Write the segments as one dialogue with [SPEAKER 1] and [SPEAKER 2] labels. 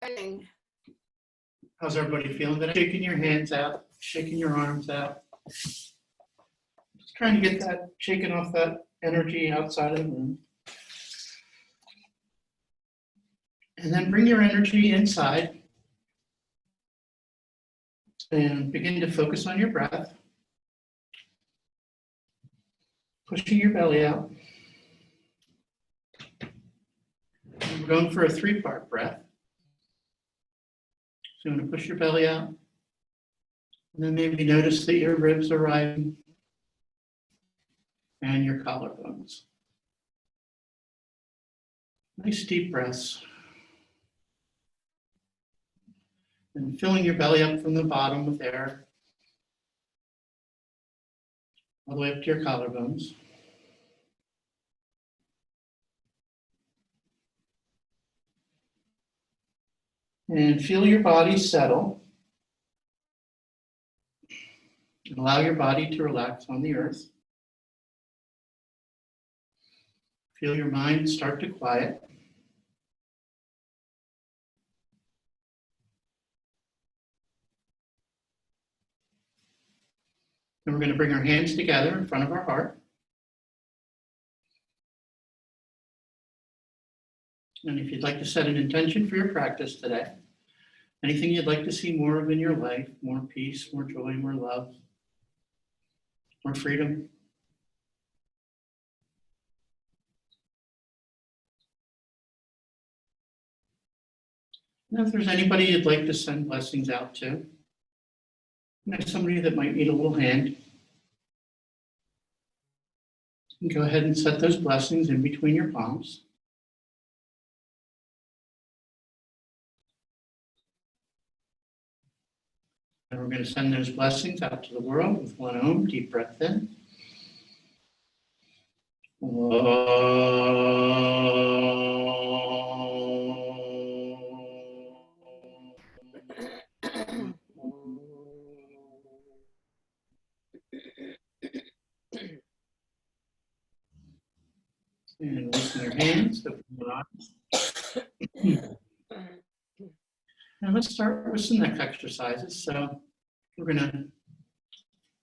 [SPEAKER 1] morning.
[SPEAKER 2] How's everybody feeling today? Shaking your hands out, shaking your arms out. Just trying to get that, shaking off that energy outside of the room. And then bring your energy inside and begin to focus on your breath. Pushing your belly out. And we're going for a 3-part breath. So I'm going to push your belly out. And then maybe notice that your ribs are rising and your collarbones. Nice deep breaths. And filling your belly up from the bottom with air, all the way up to your collarbones. And feel your body settle. And allow your body to relax on the earth. Feel your mind start to quiet. And we're going to bring our hands together in front of our heart. And if you'd like to set an intention for your practice today, anything you'd like to see more of in your life, more peace, more joy, more love, more freedom. And if there's anybody you'd like to send blessings out to, there's somebody that might need a little hand, you can go ahead and set those blessings in between your palms. And we're going to send those blessings out to the world with one Om. Deep breath in. And loosen your hands, open your eyes. And let's start with some neck exercises. So we're going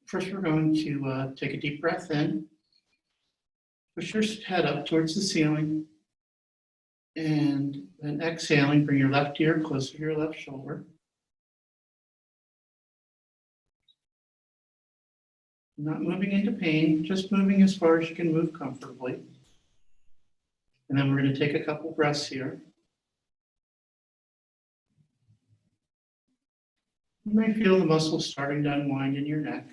[SPEAKER 2] to take a deep breath in. Push your head up towards the ceiling. And then exhaling, bring your left ear closer to your left shoulder. Not moving into pain, just moving as far as you can move comfortably. And then we're going to take a couple breaths here. You may feel the muscles starting to unwind in your neck.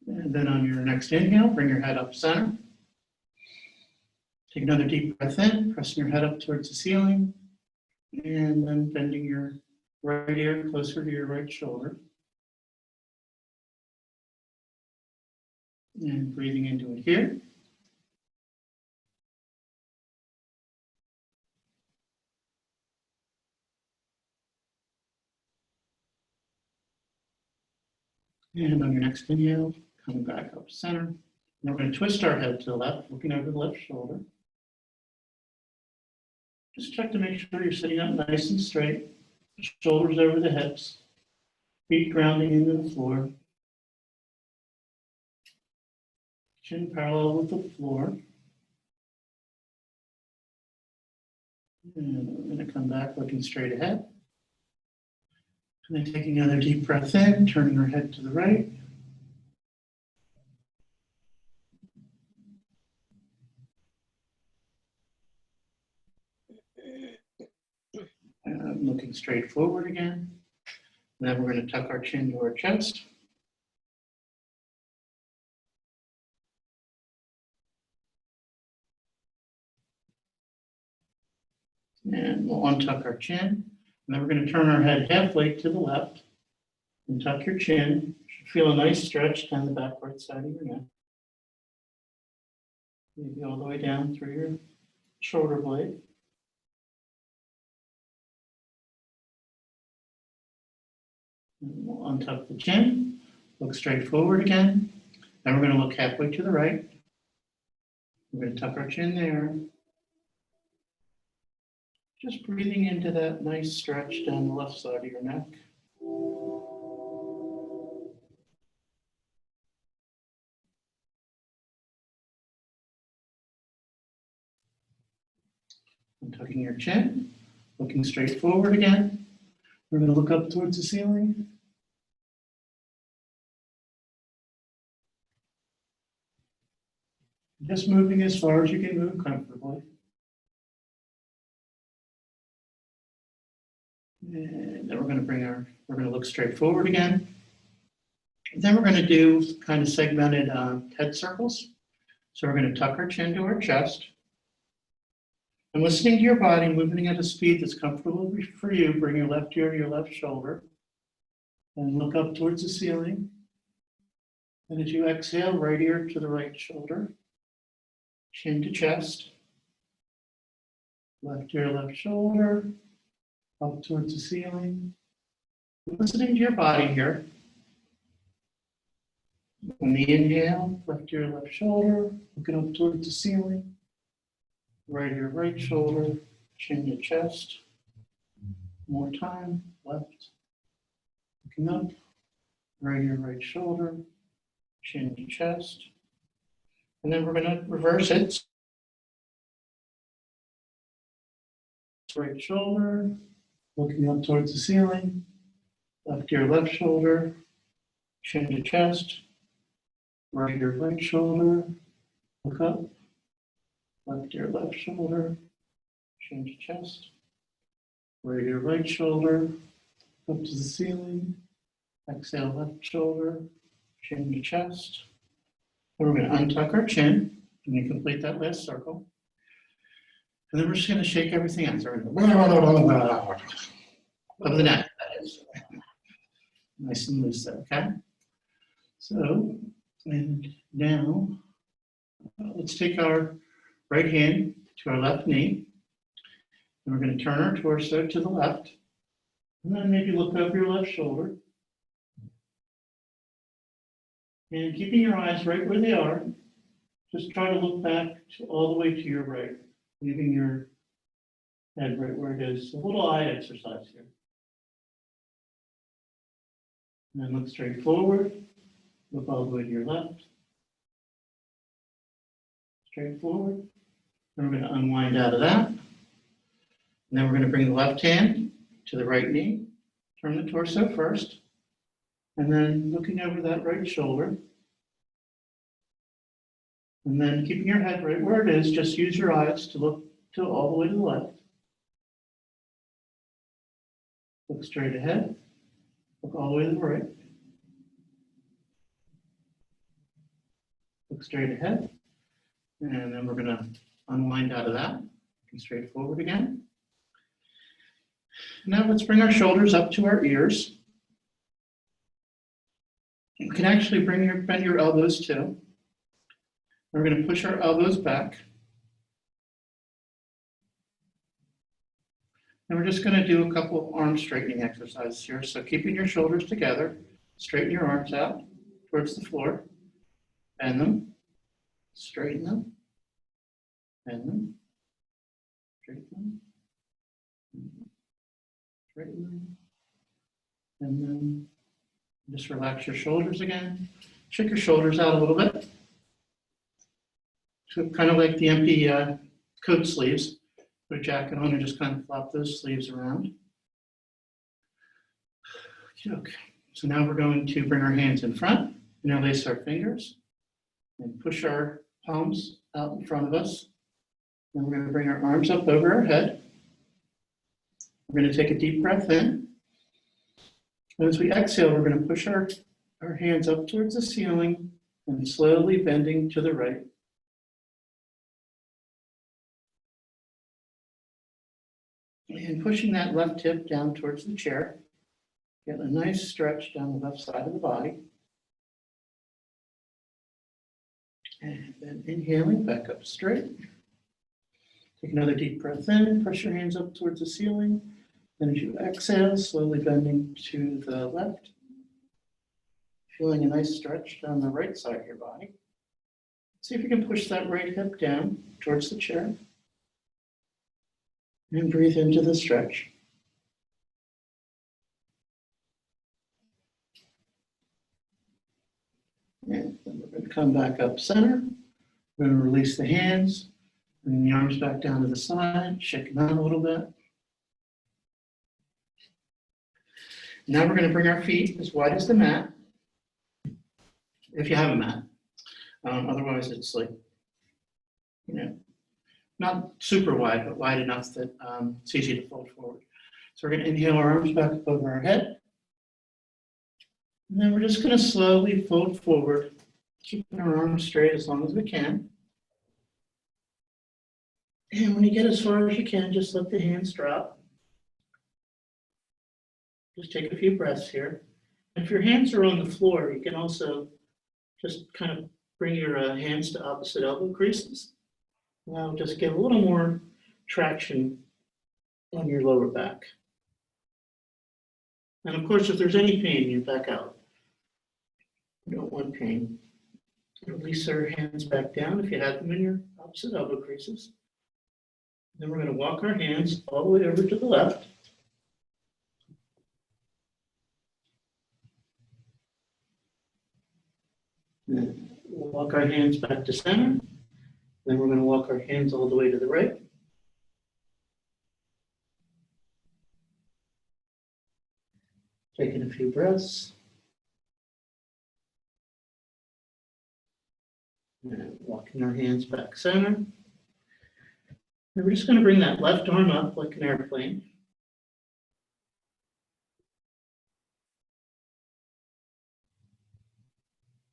[SPEAKER 2] And then on your next inhale, bring your head up center. Take another deep breath in, pressing your head up towards the ceiling. And then bending your right ear closer to your right shoulder. And breathing into it here. And on your next inhale, coming back up center. And we're going to twist our head to the left, looking over the left shoulder. Just check to make sure you're sitting up nice and straight. Shoulders over the hips. Feet grounding into the floor. Chin parallel with the floor. And we're going to come back looking straight ahead. And then taking another deep breath in, turning our head to the right. And looking straight forward again. And then we're going to tuck our chin to our chest. And we'll untuck our chin. And then we're going to turn our head halfway to the left and tuck your chin. You should feel a nice stretch down the back right side of your neck. Maybe all the way down through your shoulder blade. And we'll untuck the chin, look straight forward again. Then we're going to look halfway to the right. We're going to tuck our chin there. Just breathing into that nice stretch down the left side of your neck. And tucking your chin, looking straight forward again. We're going to look up towards the ceiling. Just moving as far as you can move comfortably. And then we're going to look straight forward again. Then we're going to do kind of segmented head circles. So we're going to tuck our chin to our chest. And listening to your body, moving at a speed that's comfortable for you, bring your left ear to your left shoulder. And look up towards the ceiling. And as you exhale, right ear to the right shoulder. Chin to chest. Left ear, left shoulder. Up towards the ceiling. Listening to your body here. On the inhale, left ear, left shoulder, looking up towards the ceiling. Right ear, right shoulder, chin to chest. More time, left. Looking up, right ear, right shoulder, chin to chest. And then we're going to reverse it. Right shoulder, looking up towards the ceiling. Left ear, left shoulder, chin to chest. Right ear, right shoulder, look up. Left ear, left shoulder, chin to chest. Right ear, right shoulder, up to the ceiling. Exhale, left shoulder, chin to chest. And we're going to untuck our chin and you complete that last circle. And then we're just going to shake everything out. So we're going to over the neck, that is. Nice and loose there, okay? So, and now, let's take our right hand to our left knee. And we're going to turn our torso to the left. And then maybe look over your left shoulder. And keeping your eyes right where they are, just try to look back all the way to your right, leaving your head right where it is. A little eye exercise here. And then look straight forward. Look all the way to your left. Straight forward. Then we're going to unwind out of that. And then we're going to bring the left hand to the right knee. Turn the torso first. And then looking over that right shoulder. And then keeping your head right where it is, just use your eyes to look to all the way to the left. Look straight ahead. Look all the way to the right. Look straight ahead. And then we're going to unwind out of that. Looking straight forward again. Now let's bring our shoulders up to our ears. You can actually bend your elbows too. We're going to push our elbows back. And we're just going to do a couple arm straightening exercises here. So keeping your shoulders together, straighten your arms out towards the floor. Bend them, straighten them, bend them, straighten them, straighten them, and then just relax your shoulders again. Shake your shoulders out a little bit. So kind of like the empty coat sleeves. Put a jacket on and just kind of flop those sleeves around. Okay. So now we're going to bring our hands in front, interlace our fingers, and push our palms out in front of us. And we're going to bring our arms up over our head. We're going to take a deep breath in. And as we exhale, we're going to push our hands up towards the ceiling and slowly bending to the right. And pushing that left hip down towards the chair. Get a nice stretch down the left side of the body. And then inhaling back up straight. Take another deep breath in, press your hands up towards the ceiling. Then as you exhale, slowly bending to the left. Feeling a nice stretch down the right side of your body. See if you can push that right hip down towards the chair. And breathe into the stretch. And then we're going to come back up center. We're going to release the hands, bring the arms back down to the side, shake them out a little bit. Now we're going to bring our feet as wide as the mat, if you have a mat. Otherwise, it's like, not super wide, but wide enough that it's easy to fold forward. So we're going to inhale our arms back up over our head. And then we're just going to slowly fold forward, keeping our arms straight as long as we can. And when you get as far as you can, just let the hands drop. Just take a few breaths here. If your hands are on the floor, you can also just kind of bring your hands to opposite elbow creases. Now just get a little more traction on your lower back. And of course, if there's any pain, you back out. You don't want pain. Release our hands back down if you have them in your opposite elbow creases. Then we're going to walk our hands all the way over to the left. Then we'll walk our hands back to center. Then we're going to walk our hands all the way to the right. Taking a few breaths. And walking our hands back center. And we're just going to bring that left arm up like an airplane.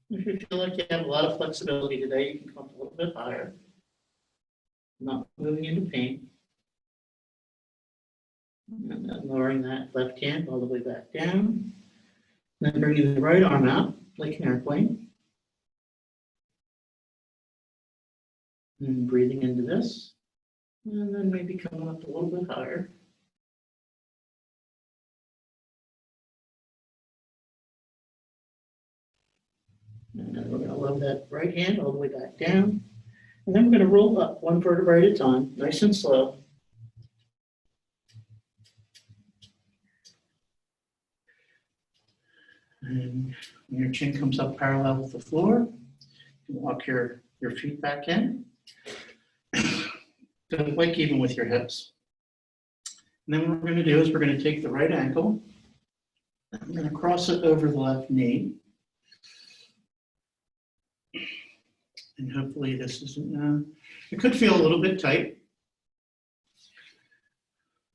[SPEAKER 2] If you feel like you have a lot of flexibility today, you can come up a little bit higher. Not moving into pain. And then lowering that left hand all the way back down. Then bringing the right arm out like an airplane. And breathing into this. And then maybe coming up a little bit higher. And then we're going to lower that right hand all the way back down. And then we're going to roll up one vertebrae at a time, nice and slow. And when your chin comes up parallel with the floor, you walk your feet back in. Don't like even with your hips. And then what we're going to do is we're going to take the right ankle. I'm going to cross it over the left knee. And hopefully this isn't, it could feel a little bit tight.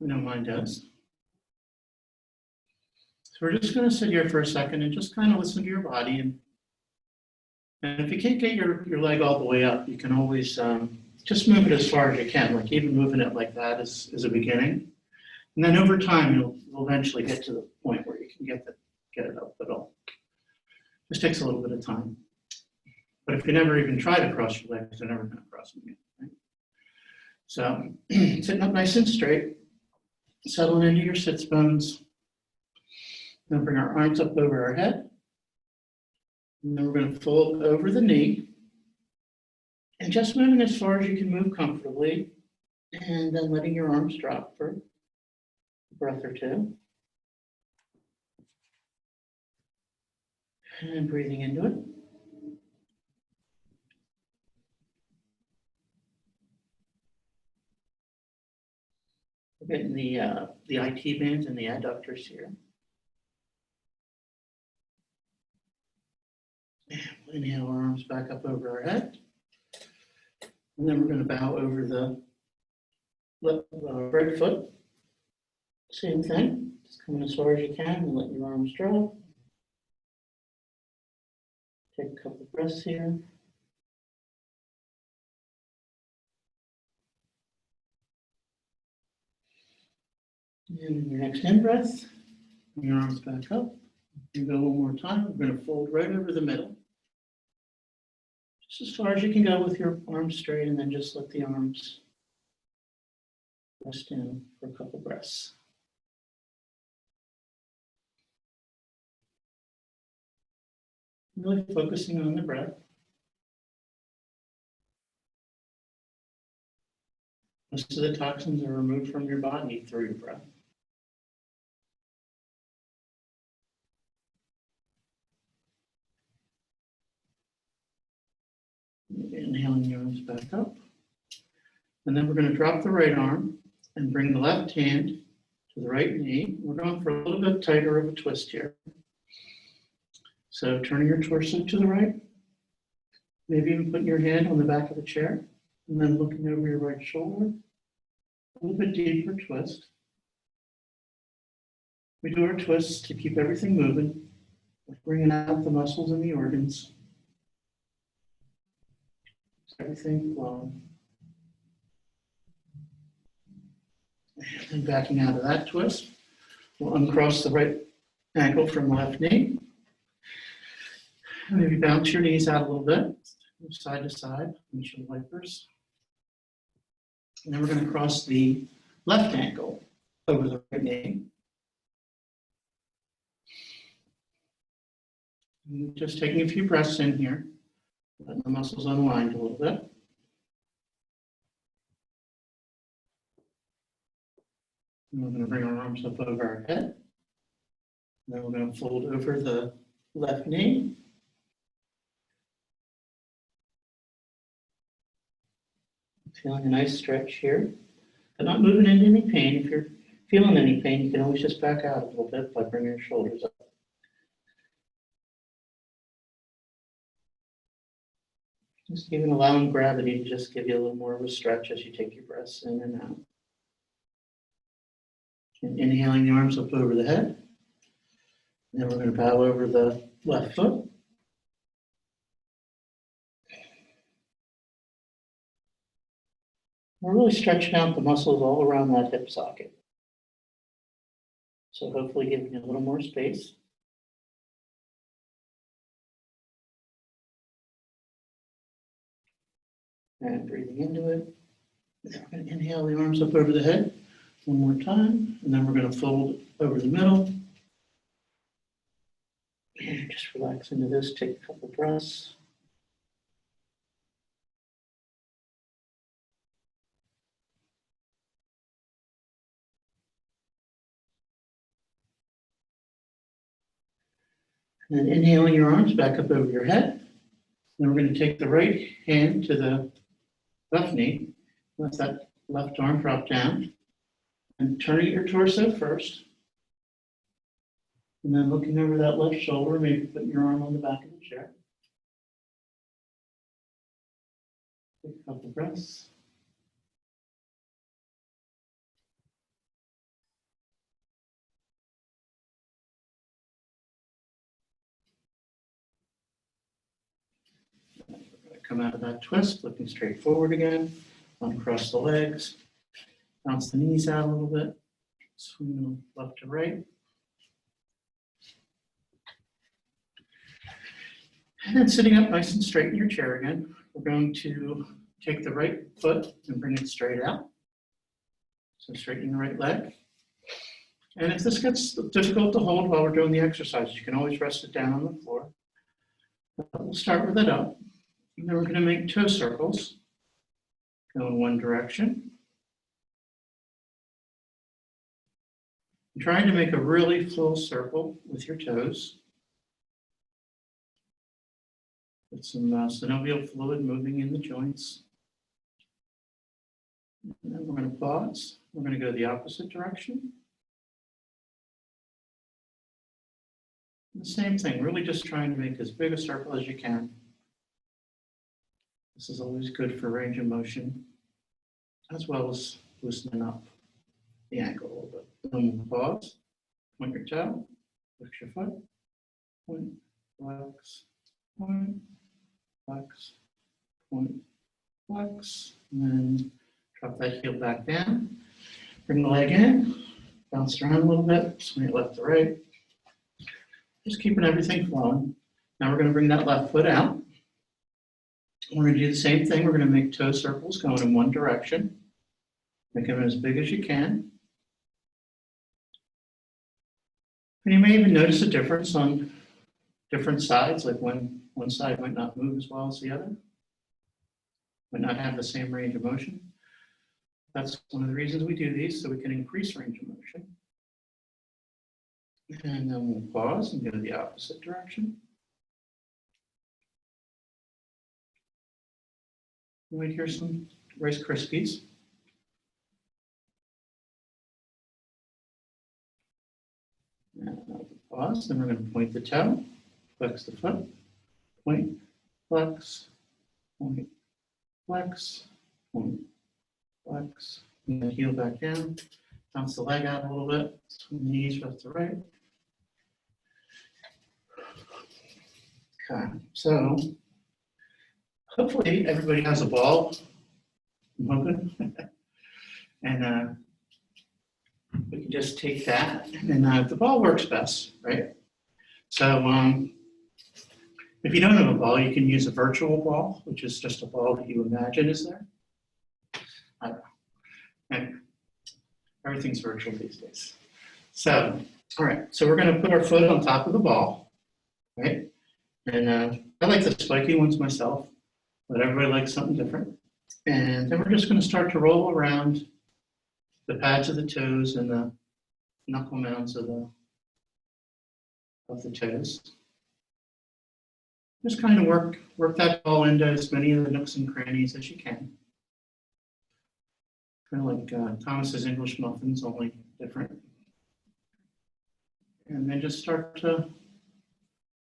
[SPEAKER 2] I know mine does. So we're just going to sit here for a second and just kind of listen to your body. And if you can't get your leg all the way up, you can always just move it as far as you can, like even moving it like that is a beginning. And then over time, you'll eventually get to the point where you can get it up, but just takes a little bit of time. But if you never even try to cross your legs, you're never going to cross them again. Right? So sitting up nice and straight, settling into your sits bones. Then bring our arms up over our head. And then we're going to fold over the knee. And just moving as far as you can move comfortably. And then letting your arms drop for a breath or two. And breathing into it. We're getting the IT bands and the adductors here. And we'll inhale our arms back up over our head. And then we're going to bow over the right foot. Same thing. Just coming as far as you can and let your arms drop. Take a couple of breaths here. And your next in breath, bring your arms back up. You go one more time. We're going to fold right over the middle. Just as far as you can go with your arms straight, and then just let the arms rest in for a couple breaths. Really focusing on the breath. Most of the toxins are removed from your body through your breath. Inhaling your arms back up. And then we're going to drop the right arm and bring the left hand to the right knee. We're going for a little bit tighter of a twist here. So turning your torso to the right, maybe even putting your hand on the back of the chair, and then looking over your right shoulder. A little bit deeper twist. We do our twists to keep everything moving, bringing out the muscles and the organs. Everything flowing. And backing out of that twist, we'll uncross the right ankle from the left knee. Maybe bounce your knees out a little bit, side to side, windshield wipers. And then we're going to cross the left ankle over the right knee. And just taking a few breaths in here, letting the muscles unwind a little bit. And we're going to bring our arms up over our head. Then we're going to fold over the left knee. Feeling a nice stretch here, but not moving into any pain. If you're feeling any pain, you can always just back out a little bit by bringing your shoulders up. Just even allowing gravity to just give you a little more of a stretch as you take your breaths in and out. And inhaling the arms up over the head. Then we're going to bow over the left foot. We're really stretching out the muscles all around that hip socket. So hopefully giving you a little more space. And breathing into it. Then we're going to inhale the arms up over the head one more time. And then we're going to fold over the middle. And just relax into this, take a couple breaths. And then inhaling your arms back up over your head. Then we're going to take the right hand to the left knee. Let that left arm drop down. And turning your torso first. And then looking over that left shoulder, maybe putting your arm on the back of the chair. Take a couple breaths. Come out of that twist, looking straight forward again. Uncross the legs. Bounce the knees out a little bit. Swing them left to right. And then sitting up nice and straight in your chair again, we're going to take the right foot and bring it straight out. So straightening the right leg. And if this gets difficult to hold while we're doing the exercise, you can always rest it down on the floor. We'll start with it up. And then we're going to make toe circles. Go in one direction. I'm trying to make a really full circle with your toes. With some synovial fluid moving in the joints. And then we're going to pause. We're going to go the opposite direction. The same thing, really just trying to make as big a circle as you can. This is always good for range of motion, as well as loosening up the ankle a little bit. Then pause, point your toe, lift your foot, point, flex, point, flex, point, flex, and then drop that heel back down. Bring the leg in, bounce around a little bit, swing it left to right. Just keeping everything flowing. Now we're going to bring that left foot out. We're going to do the same thing. We're going to make toe circles going in one direction. Make them as big as you can. And you may even notice a difference on different sides, like when one side might not move as well as the other. Might not have the same range of motion. That's one of the reasons we do these, so we can increase range of motion. And then we'll pause and go the opposite direction. Right here, some Rice Krispies. And pause, then we're going to point the toe, flex the foot, point, flex, point, flex, point, flex, and then heel back down, bounce the leg out a little bit, swing the knees left to right. Okay, so hopefully everybody has a ball. I'm hoping. And we can just take that, and the ball works best, right? So if you don't have a ball, you can use a virtual ball, which is just a ball that you imagine is there. And everything's virtual these days. So, all right, so we're going to put our foot on top of the ball, right? And I like the spiky ones myself, but everybody likes something different. And then we're just going to start to roll around the pads of the toes and the knuckle mounds of the toes. Just kind of work that ball into as many of the nooks and crannies as you can. Kind of like Thomas's English muffins, only different. And then just start to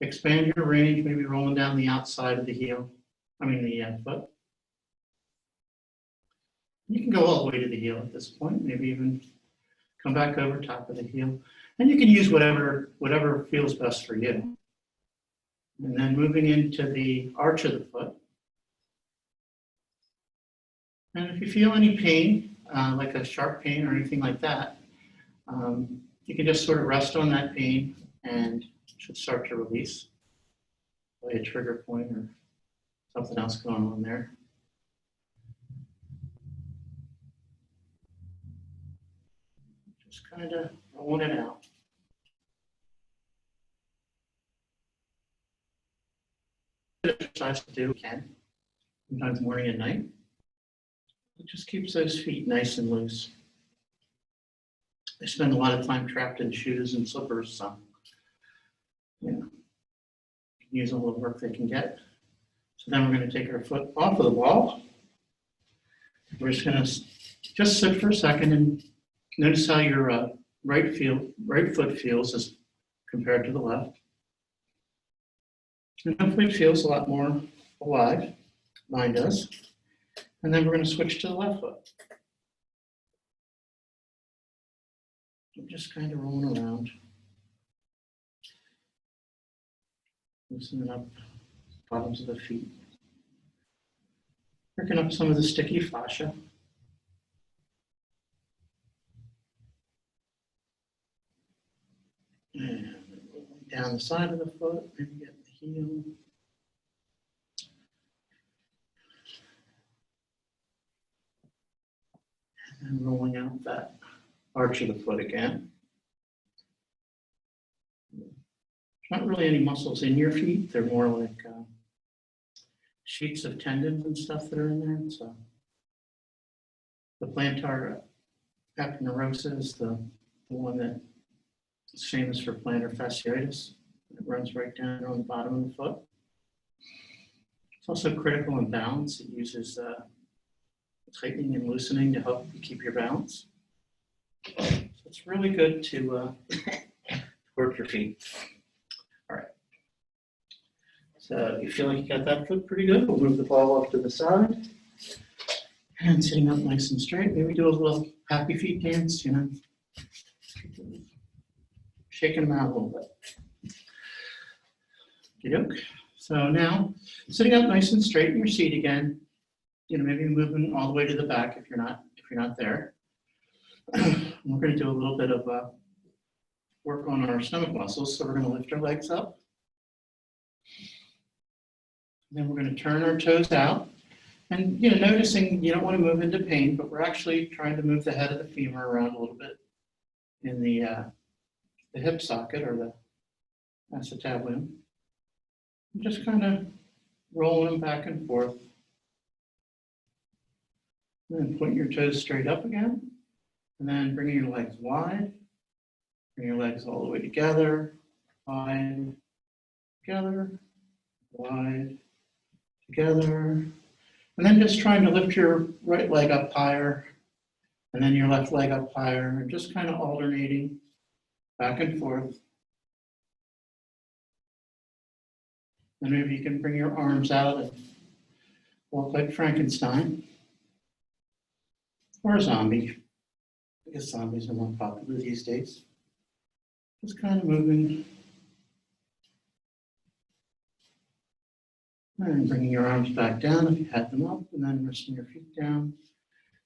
[SPEAKER 2] expand your range, maybe rolling down the outside of the heel, the foot. You can go all the way to the heel at this point, maybe even come back over top of the heel. And you can use whatever feels best for you. And then moving into the arch of the foot. And if you feel any pain, like a sharp pain or anything like that, you can just sort of rest on that pain and it should start to release. Like a trigger point or something else going on there. Just kind of rolling it out. Exercise to do can, sometimes morning and night. It just keeps those feet nice and loose. They spend a lot of time trapped in shoes and slippers, so use all the work they can get. So then we're going to take our foot off of the wall. We're just going to just sit for a second and notice how your right foot feels as compared to the left. And hopefully it feels a lot more alive. Mine does. And then we're going to switch to the left foot. I'm just kind of rolling around. Loosening up bottoms of the feet. Working up some of the sticky fascia. And down the side of the foot, maybe get the heel. And then rolling out that arch of the foot again. There's not really any muscles in your feet. They're more like sheets of tendons and stuff that are in there. So the plantar epineurosa is the one that is famous for plantar fasciitis. It runs right down on the bottom of the foot. It's also critical in balance. It uses tightening and loosening to help you keep your balance. So it's really good to work your feet. All right. So you feel like you got that foot pretty good. We'll move the ball off to the side. And sitting up nice and straight. Maybe do a little happy feet dance, Shaking them out a little bit. Okey-doke. So now, sitting up nice and straight in your seat again. Maybe moving all the way to the back if you're not there. We're going to do a little bit of work on our stomach muscles. So we're going to lift our legs up. Then we're going to turn our toes out. And noticing you don't want to move into pain, but we're actually trying to move the head of the femur around a little bit in the hip socket or the acetabulum. Just kind of rolling them back and forth. Then point your toes straight up again. And then bring your legs wide. Bring your legs all the way together. Wide, together, wide, together. And then just trying to lift your right leg up higher. And then your left leg up higher. And just kind of alternating back and forth. And maybe you can bring your arms out and walk like Frankenstein. Or a zombie. I guess zombies are more popular these days. Just kind of moving. And bringing your arms back down if you had them up, and then resting your feet down.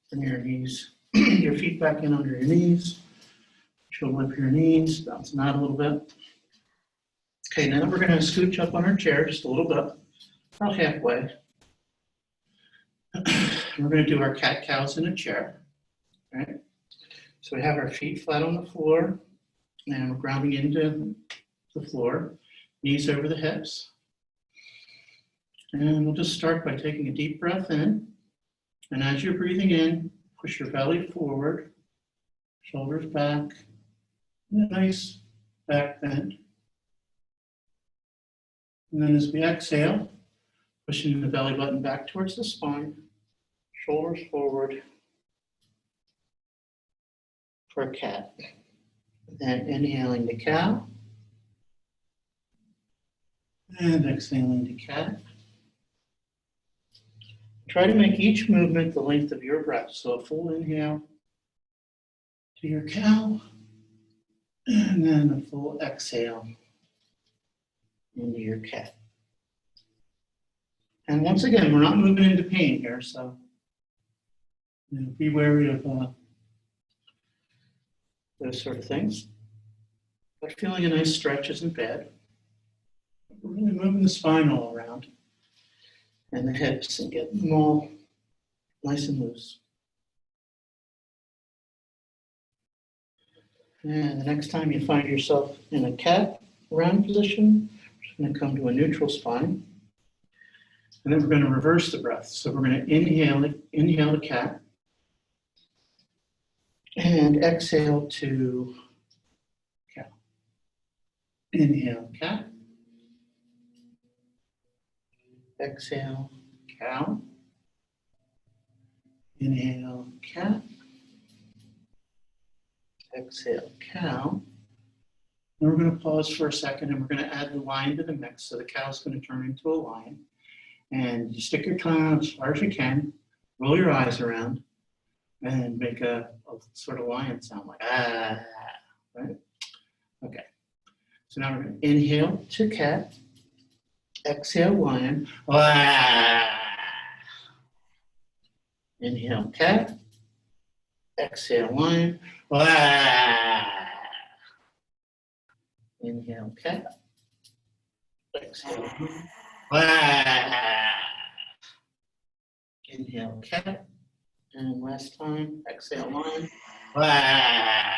[SPEAKER 2] Bring your knees, your feet back in under your knees. Shoulder up your knees, bounce them out a little bit. Okay, now we're going to scooch up on our chair just a little bit, about halfway. We're going to do our cat-cows in a chair, right? So we have our feet flat on the floor, and we're grounding into the floor, knees over the hips. And we'll just start by taking a deep breath in. And as you're breathing in, push your belly forward, shoulders back, and a nice back bend. And then as we exhale, pushing the belly button back towards the spine, shoulders forward for a cat. Then inhaling to cow. And exhaling to cat. Try to make each movement the length of your breath. So a full inhale to your cow, and then a full exhale into your cat. And once again, we're not moving into pain here, so be wary of those sort of things. But feeling a nice stretch isn't bad. We're really moving the spine all around and the hips and getting them all nice and loose. And the next time you find yourself in a cat round position, we're just going to come to a neutral spine. And then we're going to reverse the breath. So we're going to inhale the cat. And exhale to cow. Inhale, cat. Exhale, cow. Inhale, cat. Exhale, cow. Then we're going to pause for a second and we're going to add the lion to the mix. So the cow's going to turn into a lion. And you stick your tongue out as far as you can, roll your eyes around, and make a sort of lion sound like ah, right? Okay. So now we're going to inhale to cat, exhale lion, ah. Inhale cat, exhale lion, ah. Inhale cat, exhale lion, ah. Inhale cat, and last time, exhale lion, ah.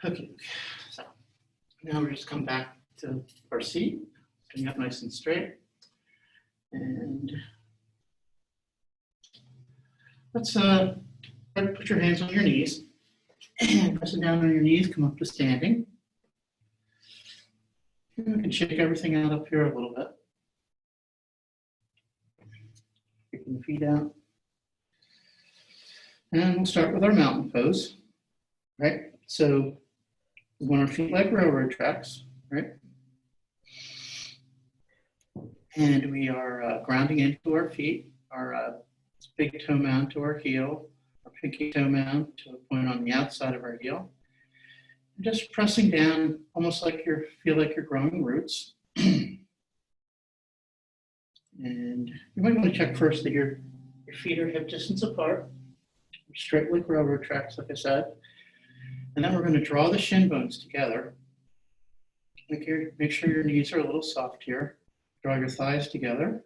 [SPEAKER 2] Okay, so now we're just come back to our seat, sitting up nice and straight. And let's put your hands on your knees and pressing down on your knees, come up to standing. And we can shake everything out up here a little bit. Kicking the feet out. And we'll start with our mountain pose, right? So we want our feet like railroad tracks, right? And we are grounding into our feet, our big toe mound to our heel, our pinky toe mound to a point on the outside of our heel. And just pressing down, almost like feel like you're growing roots. And you might want to check first that your feet are hip distance apart, straight like railroad tracks, like I said. And then we're going to draw the shin bones together. Make sure your knees are a little soft here. Draw your thighs together.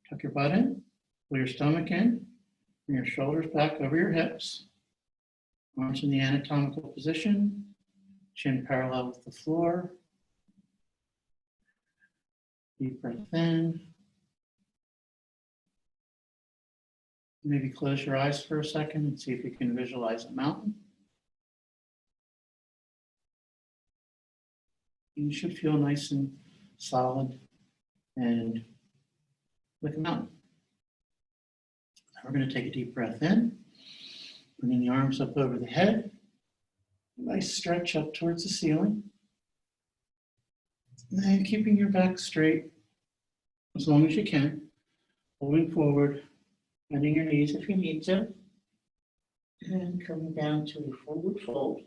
[SPEAKER 2] Tuck your butt in. Pull your stomach in. Bring your shoulders back over your hips. Arms in the anatomical position. Chin parallel with the floor. Deep breath in. Maybe close your eyes for a second and see if you can visualize a mountain. You should feel nice and solid and like a mountain. Now we're going to take a deep breath in, bringing the arms up over the head. Nice stretch up towards the ceiling. And keeping your back straight as long as you can. Holding forward, bending your knees if you need to. And coming down to a forward fold.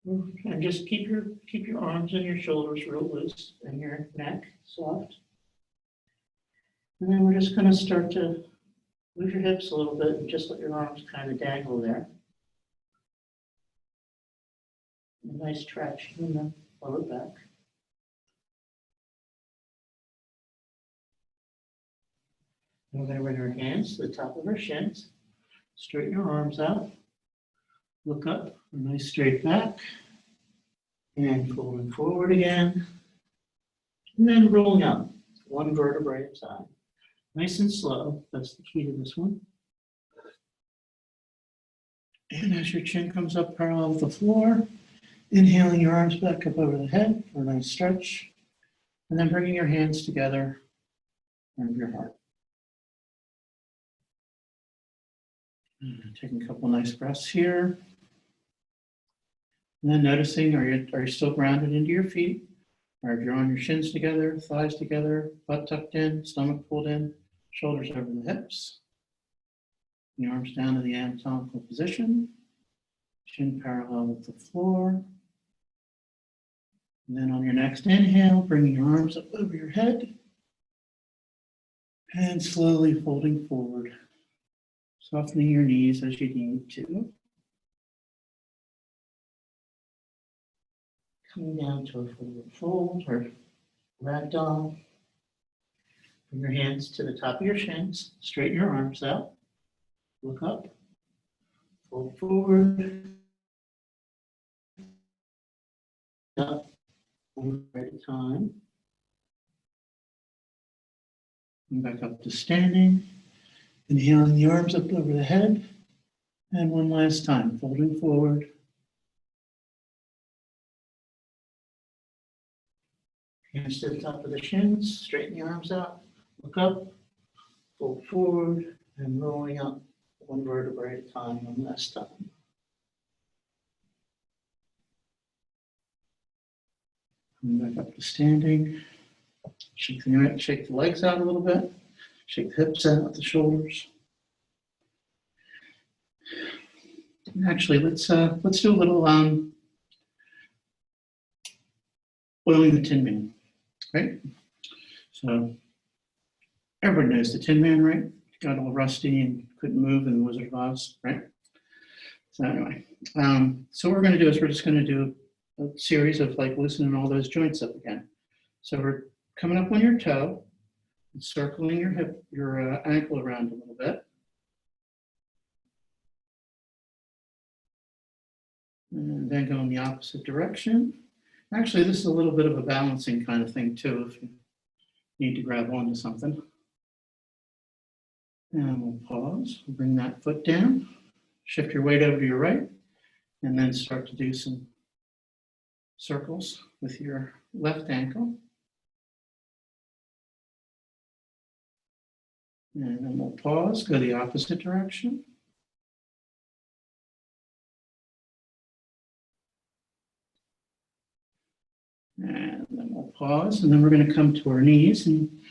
[SPEAKER 2] And just keep your arms and your shoulders real loose and your neck soft. And then we're just going to start to move your hips a little bit and just let your arms kind of dangle there. A nice traction in the lower back. And we're going to bring our hands to the top of our shins. Straighten your arms out. Look up, a nice straight back. And folding forward again. And then rolling up, one vertebrae at a time. Nice and slow, that's the key to this one. And as your chin comes up parallel with the floor, inhaling your arms back up over the head for a nice stretch. And then bringing your hands together over your heart. Taking a couple nice breaths here. And then noticing, are you still grounded into your feet? Or if you're on your shins together, thighs together, butt tucked in, stomach pulled in, shoulders over the hips. The arms down to the anatomical position. Chin parallel with the floor. And then on your next inhale, bringing your arms up over your head. And slowly folding forward. Softening your knees as you need to. Coming down to a forward fold or ragdoll. Bring your hands to the top of your shins. Straighten your arms out. Look up. Fold forward. Up. One at a time. And back up to standing. Inhaling the arms up over the head. And one last time, folding forward. Hands to the top of the shins, straighten the arms out, look up, fold forward, and rolling up one vertebrae at a time, one last time. Coming back up to standing. Shake the legs out a little bit. Shake the hips out, the shoulders. And actually, let's do a little oiling the Tin Man, right? So everybody knows the Tin Man, right? Got all rusty and couldn't move in the Wizard of Oz, right? So anyway, so what we're going to do is we're just going to do a series of like loosening all those joints up again. So we're coming up on your toe, and circling your hip, your ankle around a little bit. And then go in the opposite direction. Actually, this is a little bit of a balancing kind of thing too, if you need to grab onto something. And we'll pause, we'll bring that foot down, shift your weight over to your right, and then start to do some circles with your left ankle. And then we'll pause, go the opposite direction. And then we'll pause, and then we're going to come to our knees. And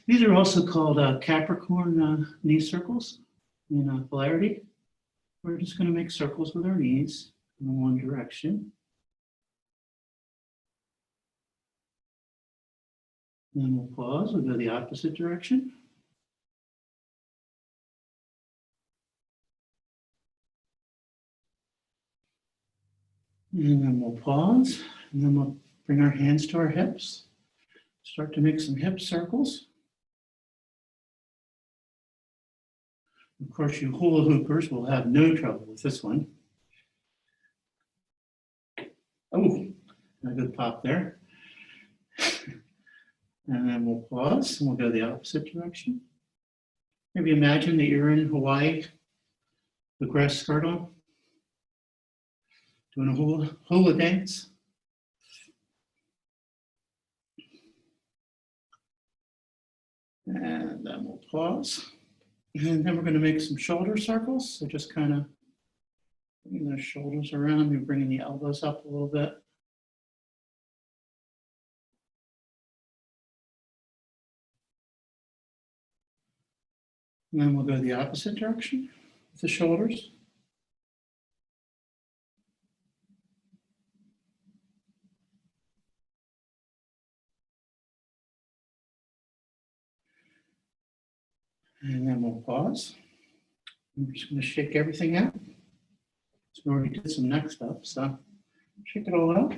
[SPEAKER 2] these are also called Capricorn knee circles in polarity. We're just going to make circles with our knees in one direction. And then we'll pause, we'll go the opposite direction. And then we'll pause, and then we'll bring our hands to our hips. Start to make some hip circles. Of course, you hula hoopers will have no trouble with this one. Oh, a good pop there. And then we'll pause, and we'll go the opposite direction. Maybe imagine that you're in Hawaii, the grass skirt on, doing a hula dance. And then we'll pause. And then we're going to make some shoulder circles. So just kind of bringing those shoulders around and bringing the elbows up a little bit. And then we'll go the opposite direction with the shoulders. And then we'll pause. I'm just going to shake everything out. So we already did some neck stuff, so shake it all out.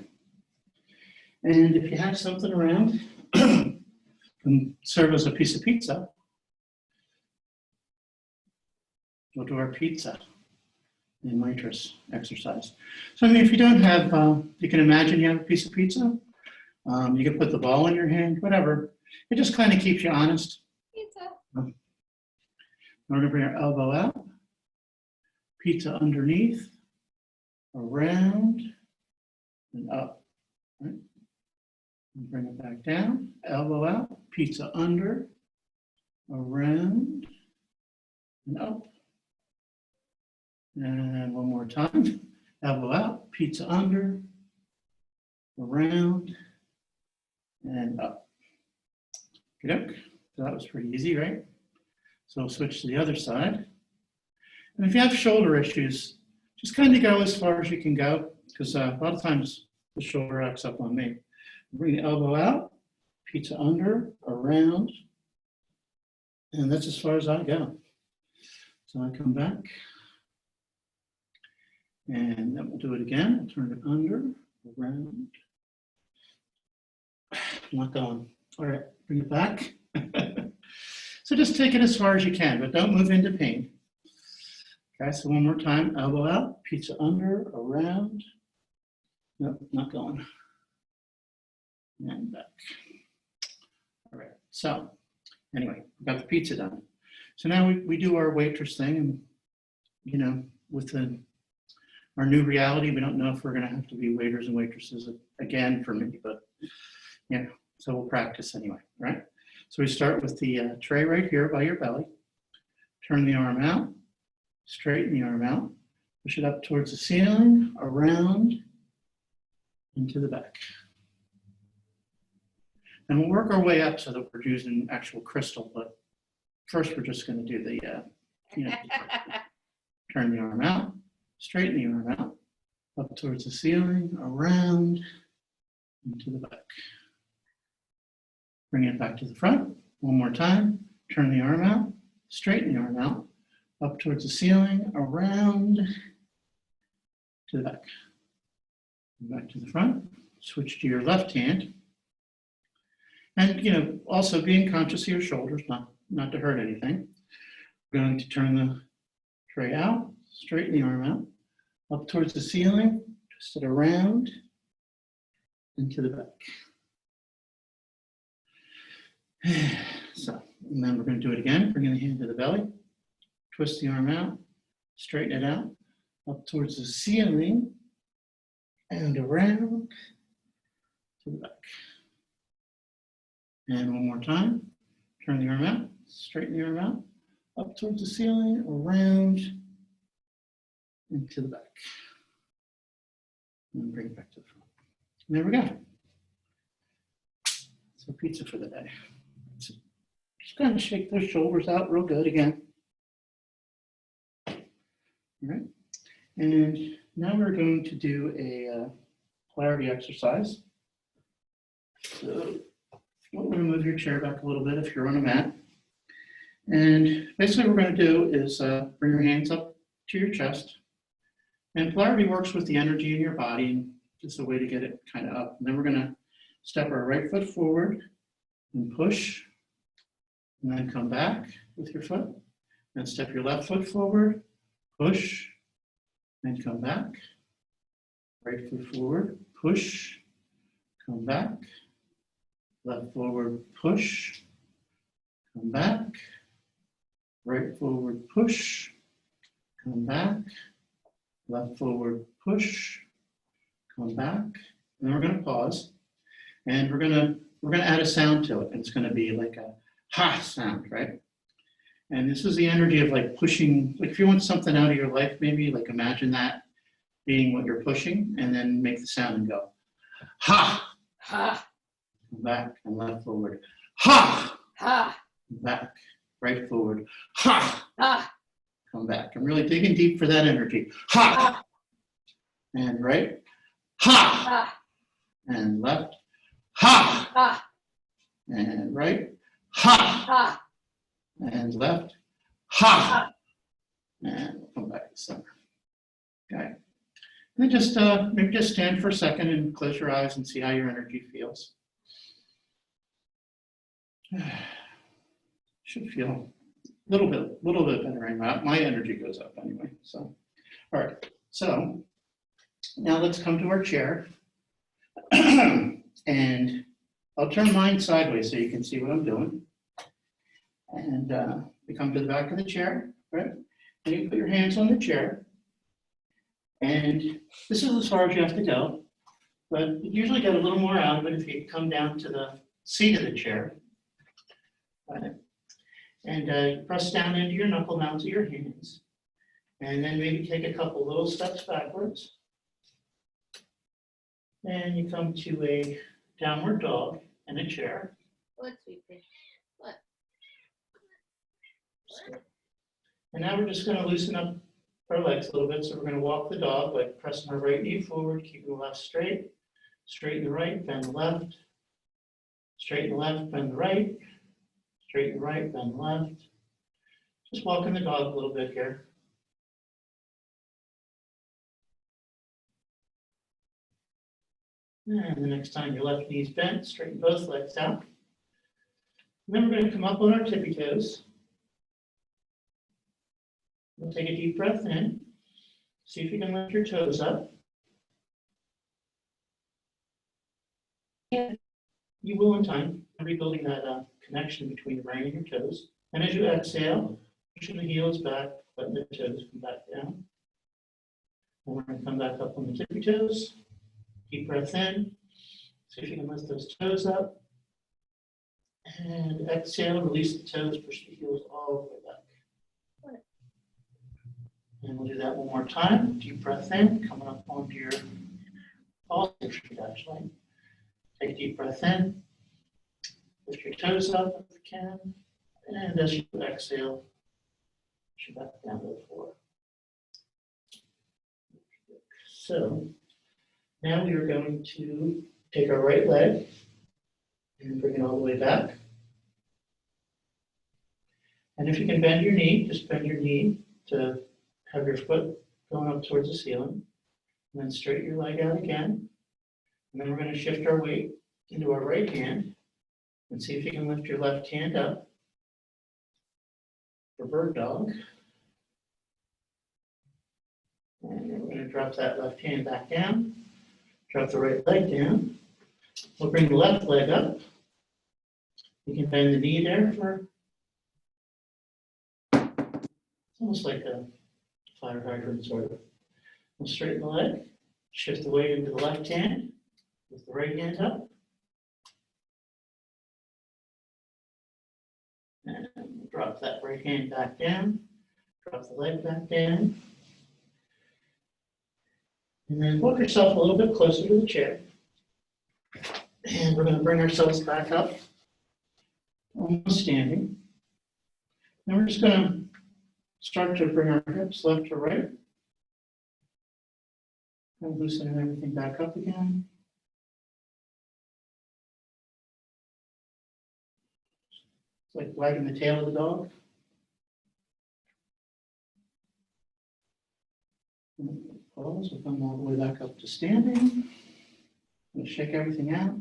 [SPEAKER 2] And if you have something around, can serve as a piece of pizza. We'll do our pizza and waitress exercise. So I mean, if you don't have, you can imagine you have a piece of pizza. You can put the ball in your hand, whatever. It just kind of keeps you honest.
[SPEAKER 1] Pizza.
[SPEAKER 2] We're going to bring our elbow out, pizza underneath, around, and up. Right? And bring it back down, elbow out, pizza under, around, and up. And one more time, elbow out, pizza under, around, and up. Okay, so that was pretty easy, right? So we'll switch to the other side. And if you have shoulder issues, just kind of go as far as you can go, because a lot of times the shoulder acts up on me. Bring the elbow out, pizza under, around, and that's as far as I go. So I come back, and then we'll do it again. We'll turn it under, around. I'm not going. All right, bring it back. So just take it as far as you can, but don't move into pain. Okay, so one more time, elbow out, pizza under, around. Nope, not going. And back. All right, so anyway, we got the pizza done. So now we do our waitress thing, and you know, with our new reality, we don't know if we're gonna have to be waiters and waitresses again for me, but yeah, so we'll practice anyway, right? So we start with the tray right here by your belly. Turn the arm out, straighten the arm out, push it up towards the ceiling, around, into the back. And we'll work our way up so that we're using actual crystal, but first we're just going to do the, turn the arm out, straighten the arm out, up towards the ceiling, around, into the back. Bring it back to the front. One more time. Turn the arm out, straighten the arm out, up towards the ceiling, around, to the back. Back to the front. Switch to your left hand. And, you know, also being conscious of your shoulders, not to hurt anything. We're going to turn the tray out, straighten the arm out, up towards the ceiling, twist it around, into the back. So, and then we're going to do it again, bringing the hand to the belly, twist the arm out, straighten it out, up towards the ceiling, and around to the back. And one more time, turn the arm out, straighten the arm out, up towards the ceiling, around, and to the back. And bring it back to the front. And there we go. So pizza for the day. So just kind of shake those shoulders out real good again. All right. And now we're going to do a polarity exercise. So we're going to move your chair back a little bit if you're on a mat. And basically what we're going to do is bring your hands up to your chest. And polarity works with the energy in your body, and just a way to get it kind of up. And then we're going to step our right foot forward and push, and then come back with your foot. Then step your left foot forward, push, and come back. Right foot forward, push, come back. Left forward, push, come back. right forward push, come back, left forward push, come back, and then we're going to pause, and we're going to add a sound to it, and it's going to be like a ha sound, right? And this is the energy of like pushing, like if you want something out of your life, maybe like imagine that being what you're pushing, and then make the sound and go ha,
[SPEAKER 1] Ha.
[SPEAKER 2] come back and left forward, ha,
[SPEAKER 1] Ha.
[SPEAKER 2] back, right forward, ha,
[SPEAKER 1] Ha.
[SPEAKER 2] come back. I'm really digging deep for that energy. Ha,
[SPEAKER 1] Ha.
[SPEAKER 2] and right, ha,
[SPEAKER 1] Ha.
[SPEAKER 2] and left, ha,
[SPEAKER 1] Ha.
[SPEAKER 2] and right, ha,
[SPEAKER 1] Ha.
[SPEAKER 2] and left, ha, and we'll come back to center. Okay. And just maybe just stand for a second and close your eyes and see how your energy feels. Should feel a little bit better. Right? My energy goes up anyway. So, all right. So now let's come to our chair, and I'll turn mine sideways so you can see what I'm doing. And we come to the back of the chair, right? And you put your hands on the chair. And this is as far as you have to go, but you usually get a little more out of it if you come down to the seat of the chair. Right? And press down into your knuckle mounts of your hands. And then maybe take a couple little steps backwards. And you come to a downward dog in a chair.
[SPEAKER 1] What, sweetie? What?
[SPEAKER 2] And now we're just going to loosen up our legs a little bit. So we're going to walk the dog, like pressing our right knee forward, keeping the left straight, straighten the right, bend the left, straighten the left, bend the right, straighten the right, bend the left. Just walking the dog a little bit here. And the next time your left knee's bent, straighten both legs out. And then we're going to come up on our tippy toes. We'll take a deep breath in. See if you can lift your toes up. And you will in time, rebuilding that connection between the brain and your toes. And as you exhale, pushing the heels back, letting the toes come back down. And we're going to come back up on the tippy toes. Deep breath in. See if you can lift those toes up. And exhale, release the toes, push the heels all the way back. And we'll do that one more time. Deep breath in, coming up onto your all feet actually. Take a deep breath in. Lift your toes up if you can. And as you exhale, push it back down to the floor. So now we are going to take our right leg and bring it all the way back. And if you can bend your knee, just bend your knee to have your foot going up towards the ceiling. And then straighten your leg out again. And then we're going to shift our weight into our right hand and see if you can lift your left hand up for bird dog. And then we're going to drop that left hand back down. Drop the right leg down. We'll bring the left leg up. You can bend the knee there for, it's almost like a fire hydrant sort of. We'll straighten the leg, shift the weight into the left hand, lift the right hand up. And we'll drop that right hand back down, drop the leg back down. And then walk yourself a little bit closer to the chair. And we're going to bring ourselves back up, almost standing. Then we're just going to start to bring our hips left to right. And loosening everything back up again. It's like wagging the tail of the dog. Pause, we'll come all the way back up to standing. We'll shake everything out.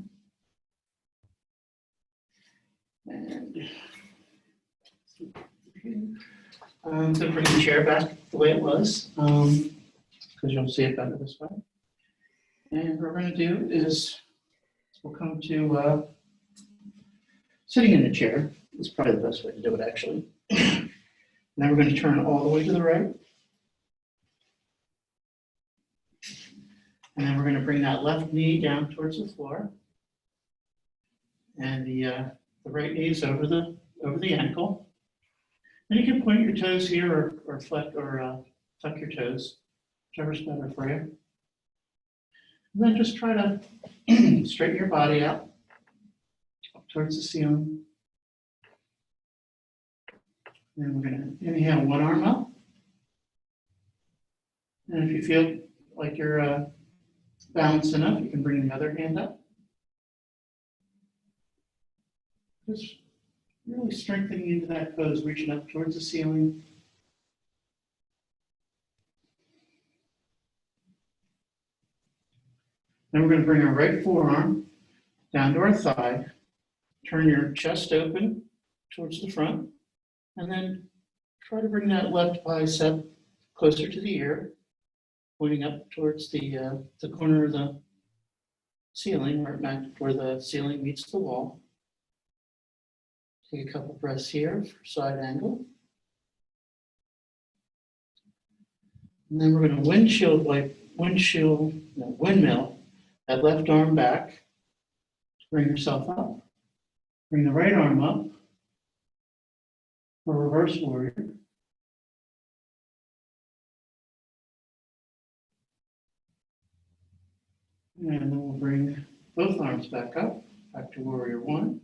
[SPEAKER 2] And I'm going to bring the chair back the way it was, because you'll see it better this way. And what we're going to do is we'll come to sitting in a chair. It's probably the best way to do it, actually. Now we're going to turn all the way to the right. And then we're going to bring that left knee down towards the floor. And the right knee is over the ankle. And you can point your toes here or tuck your toes, whichever's better for you. And then just try to straighten your body out up towards the ceiling. And we're going to inhale one arm up. And if you feel like you're balanced enough, you can bring the other hand up. Just really strengthening into that pose, reaching up towards the ceiling. Then we're going to bring our right forearm down to our thigh. Turn your chest open towards the front. And then try to bring that left bicep closer to the ear, pointing up towards the corner of the ceiling, right back where the ceiling meets the wall. Take a couple breaths here for side angle. And then we're going to windmill that left arm back. Bring yourself up. Bring the right arm up for reverse warrior. And then we'll bring both arms back up, back to warrior one.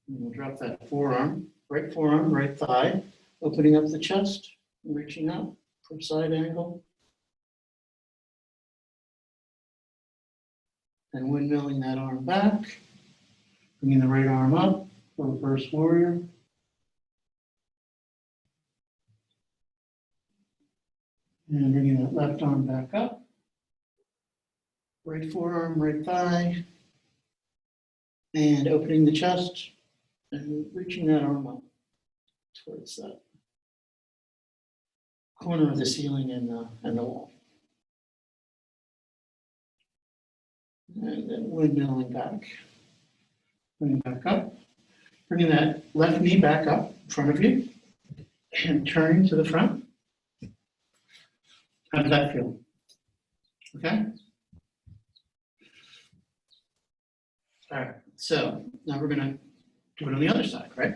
[SPEAKER 2] And we'll drop that forearm, right thigh, opening up the chest, reaching up for side angle. And windmilling that arm back, bringing the right arm up for reverse warrior. And bringing that left arm back up. Right forearm, right thigh. And opening the chest and reaching that arm up towards that corner of the ceiling and the wall. And then windmilling back. Bringing back up. Bringing that left knee back up in front of you and turning to the front. How does that feel? Okay? All right, so now we're going to do it on the other side, right?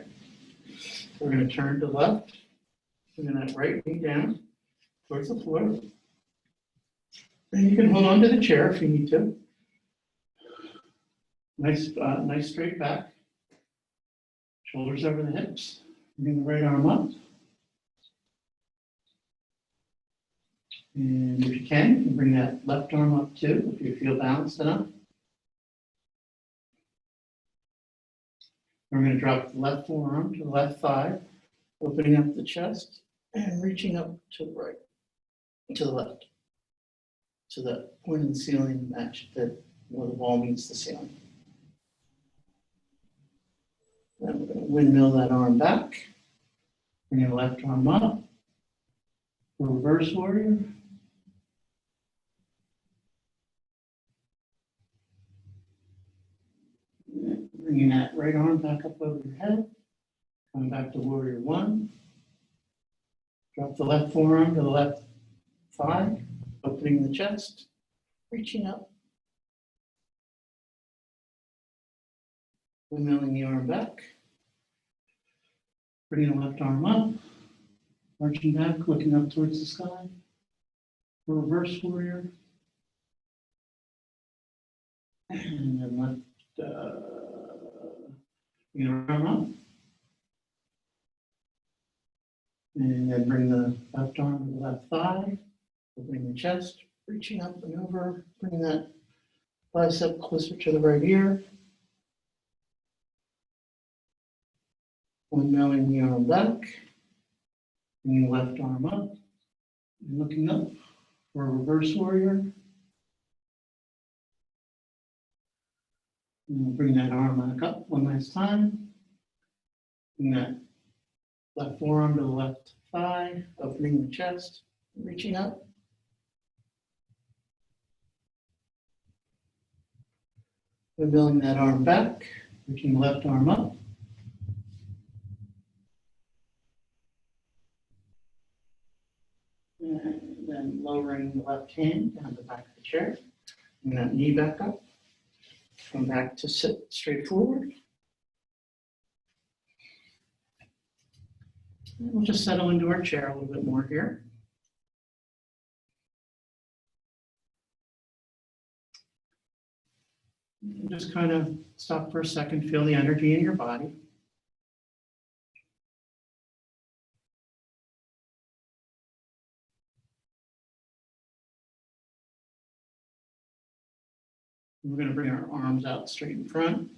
[SPEAKER 2] We're going to turn to the left, bring that right knee down towards the floor. And you can hold on to the chair if you need to. Nice straight back. Shoulders over the hips. Bring the right arm up. And if you can bring that left arm up too, if you feel balanced enough. We're going to drop the left forearm to the left thigh, opening up the chest and reaching up to the right, to the left, to the point of the ceiling match that where the wall meets the ceiling. Then we're going to windmill that arm back, bring the left arm up for reverse warrior. Bringing that right arm back up over your head, coming back to warrior one. Drop the left forearm to the left thigh, opening the chest, reaching up. Windmilling the arm back. Bringing the left arm up, arching back, looking up towards the sky. For reverse warrior. And then left. Bring the arm up. And then bring the left arm to the left thigh. Opening the chest, reaching up and over, bringing that bicep closer to the right ear. Windmilling the arm back. Bringing the left arm up. And looking up for a reverse warrior. And we'll bring that arm back up one last time. Bring that left forearm to the left thigh, opening the chest, reaching up. Windmilling that arm back, reaching the left arm up. lowering the left hand down the back of the chair. Bring that knee back up. Come back to sit straight forward. And we'll just settle into our chair a little bit more here. And just kind of stop for a second, feel the energy in your body. We're going to bring our arms out straight in front.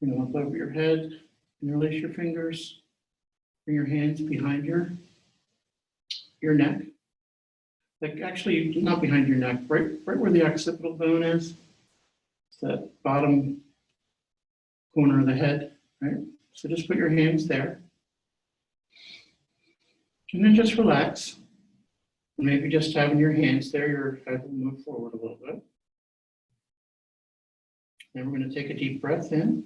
[SPEAKER 2] Bring them up over your head. Interlace your fingers. Bring your hands behind your neck. Like actually, not behind your neck, right where the occipital bone is. It's that bottom corner of the head, right? So just put your hands there. And then just relax. Maybe just having your hands there, your head will move forward a little bit. Then we're going to take a deep breath in.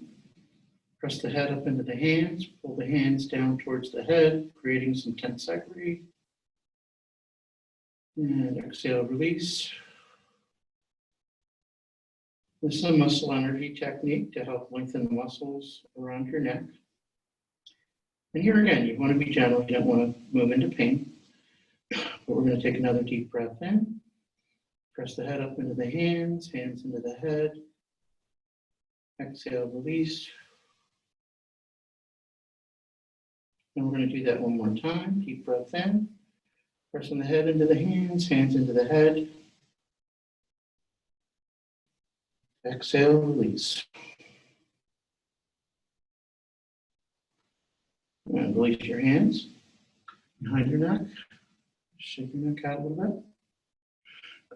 [SPEAKER 2] Press the head up into the hands, pull the hands down towards the head, creating some tensegrity. And exhale, release. This is a muscle energy technique to help lengthen the muscles around your neck. And here again, you want to be gentle, you don't want to move into pain. But we're going to take another deep breath in. Press the head up into the hands into the head. Exhale, release. And we're going to do that one more time. Deep breath in. Pressing the head into the hands into the head. Exhale, release. And release your hands behind your neck. Shake your neck out a little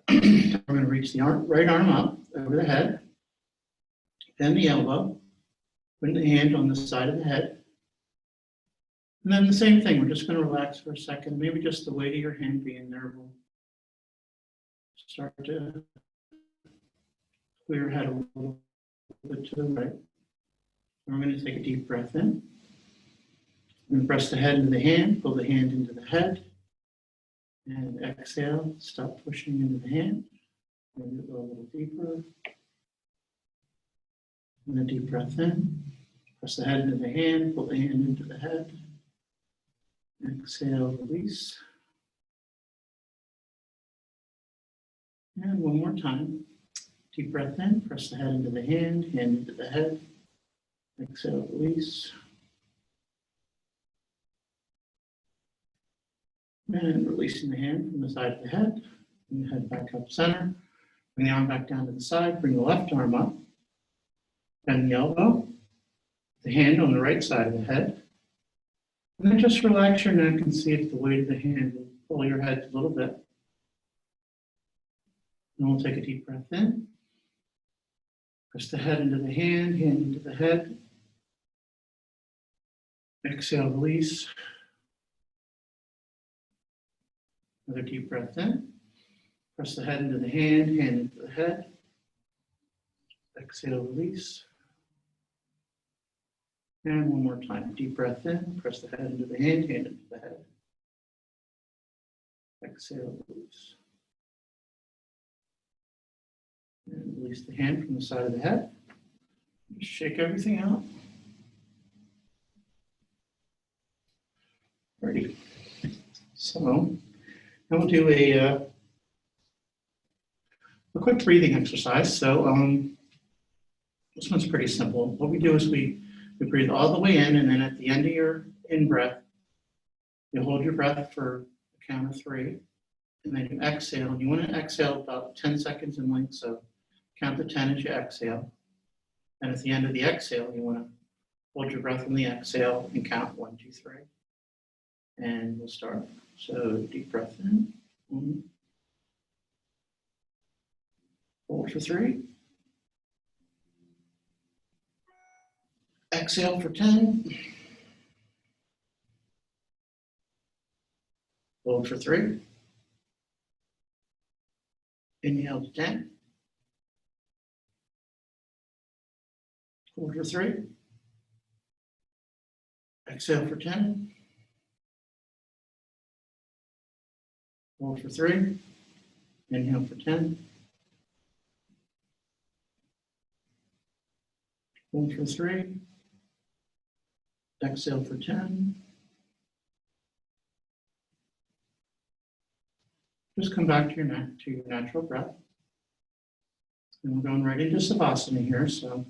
[SPEAKER 2] bit. We're going to reach the right arm up over the head. Then the elbow. Put the hand on the side of the head. And then the same thing, we're just going to relax for a second. Maybe just the weight of your hand being there will start to clear your head a little bit to the right. And we're going to take a deep breath in. We're going to press the head into the hand, pull the hand into the head. And exhale, stop pushing into the hand. Maybe go a little deeper. And a deep breath in. Press the head into the hand, pull the hand into the head. Exhale, release. And one more time. Deep breath in, press the head into the hand into the head. Exhale, release. And releasing the hand from the side of the head. Bring the head back up center. Bring the arm back down to the side. Bring the left arm up. Bend the elbow. The hand on the right side of the head. And then just relax your neck and see if the weight of the hand will pull your head a little bit. And we'll take a deep breath in. Press the head into the hand into the head. Exhale, release. Another deep breath in. Press the head into the hand into the head. Exhale, release. And one more time, deep breath in, press the head into the hand into the head. Exhale, release. And release the hand from the side of the head. Just shake everything out. Ready. So, now we'll do a quick breathing exercise. So, this one's pretty simple. What we do is we breathe all the way in, and then at the end of your in-breath, you hold your breath for a count of 3, and then you exhale. And you want to exhale about 10 seconds in length, so count to 10 as you exhale. And at the end of the exhale, you want to hold your breath on the exhale and count 1, 2, 3. And we'll start. So deep breath in. 1. Hold for 3. Exhale for 10. Hold for 3. Inhale to 10. Hold for 3. Exhale for 10. Hold for 3. Inhale for 10. Hold for 3. Exhale for 10. Just come back to your natural breath. And we're going right into Savasana here. So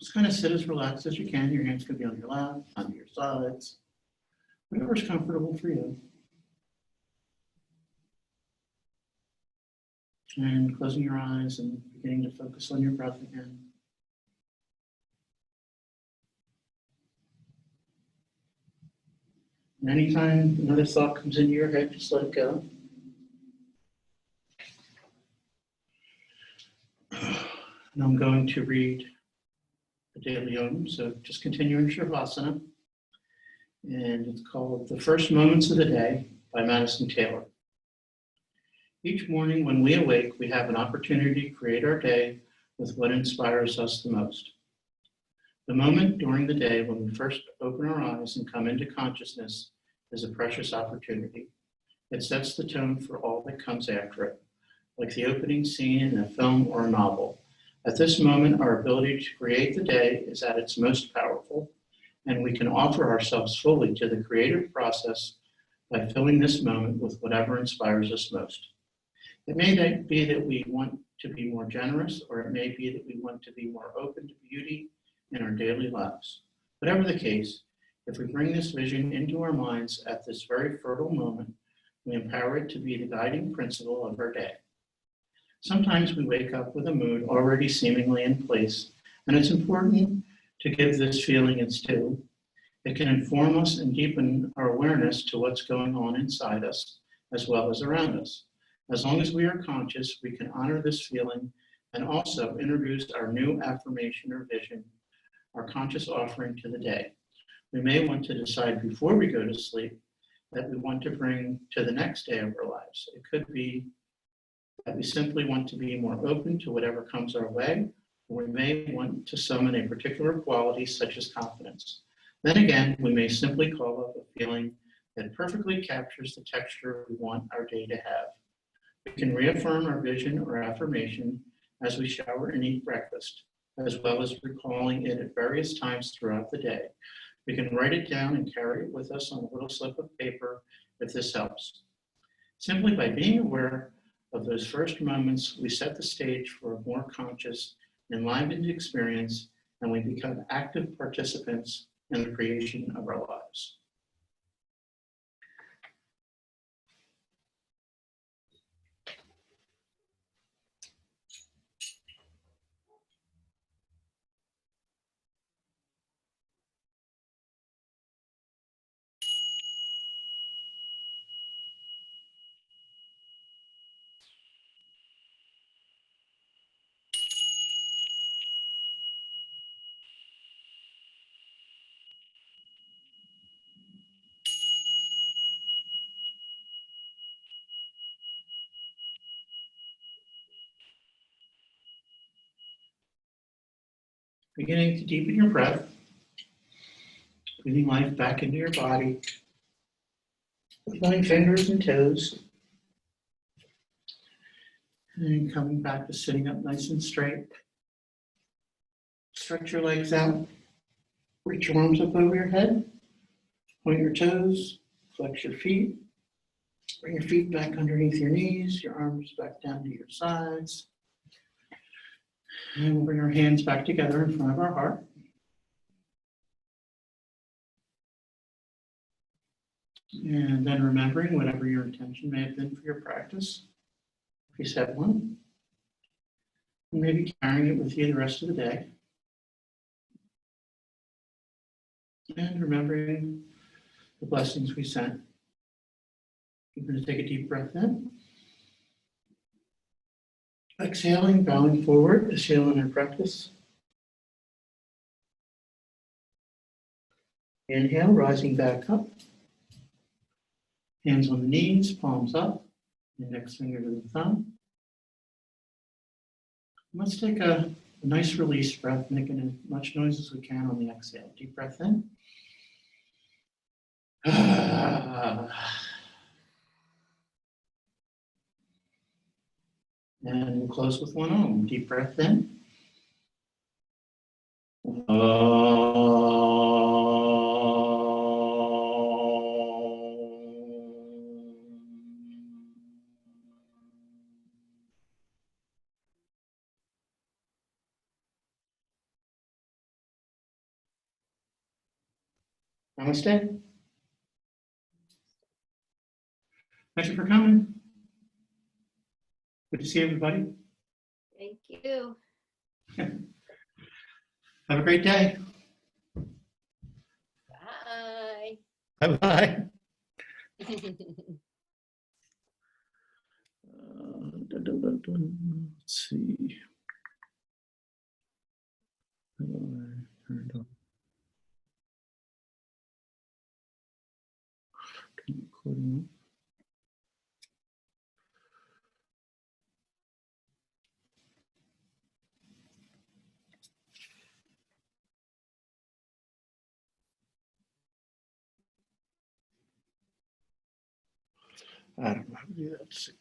[SPEAKER 2] just kind of sit as relaxed as you can. Your hands can be on your lap, on your sides, whatever's comfortable for you. And closing your eyes and beginning to focus on your breath again. And anytime another thought comes into your head, just let it go. And I'm going to read the Daily Om, so just continuing Shavasana. And it's called The First Moments of the Day by Madison Taylor. Each morning when we awake, we have an opportunity to create our day with what inspires us the most. The moment during the day when we first open our eyes and come into consciousness is a precious opportunity. It sets the tone for all that comes after it, like the opening scene in a film or a novel. At this moment, our ability to create the day is at its most powerful, and we can offer ourselves fully to the creative process by filling this moment with whatever inspires us most. It may be that we want to be more generous, or it may be that we want to be more open to beauty in our daily lives. Whatever the case, if we bring this vision into our minds at this very fertile moment, we empower it to be the guiding principle of our day. Sometimes we wake up with a mood already seemingly in place, and it's important to give this feeling its due. It can inform us and deepen our awareness to what's going on inside us as well as around us. As long as we are conscious, we can honor this feeling and also introduce our new affirmation or vision, our conscious offering to the day. We may want to decide before we go to sleep that we want to bring to the next day of our lives. It could be that we simply want to be more open to whatever comes our way, or we may want to summon a particular quality such as confidence. Then again, we may simply call up a feeling that perfectly captures the texture we want our day to have. We can reaffirm our vision or affirmation as we shower and eat breakfast, as well as recalling it at various times throughout the day. We can write it down and carry it with us on a little slip of paper if this helps. Simply by being aware of those first moments, we set the stage for a more conscious, enlivened experience, and we become active participants in the creation of our lives. Beginning to deepen your breath, breathing life back into your body, feeling fingers and toes, and coming back to sitting up nice and straight. Stretch your legs out, reach your arms up over your head, point your toes, flex your feet, bring your feet back underneath your knees, your arms back down to your sides. And we'll bring our hands back together in front of our heart. And then remembering whatever your intention may have been for your practice, if you set one, and maybe carrying it with you the rest of the day. And remembering the blessings we sent. You're going to take a deep breath in. Exhaling, bowing forward, as you in our practice. Inhale, rising back up. Hands on the knees, palms up, index finger to the thumb. Let's take a nice release breath, making as much noise as we can on the exhale. Deep breath in. And we'll close with one Om. Deep breath in. Namaste. Thank you for coming. Good to see everybody.
[SPEAKER 1] Thank you.
[SPEAKER 2] Have a great day.
[SPEAKER 1] Bye.
[SPEAKER 2] Bye-bye. Let's see. Turned on. Recording. I don't know how to do that. Let's see.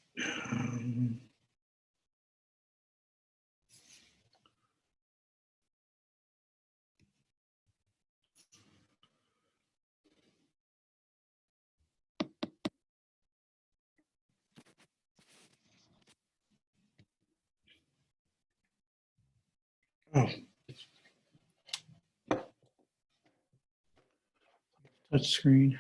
[SPEAKER 2] Oh. Touch screen.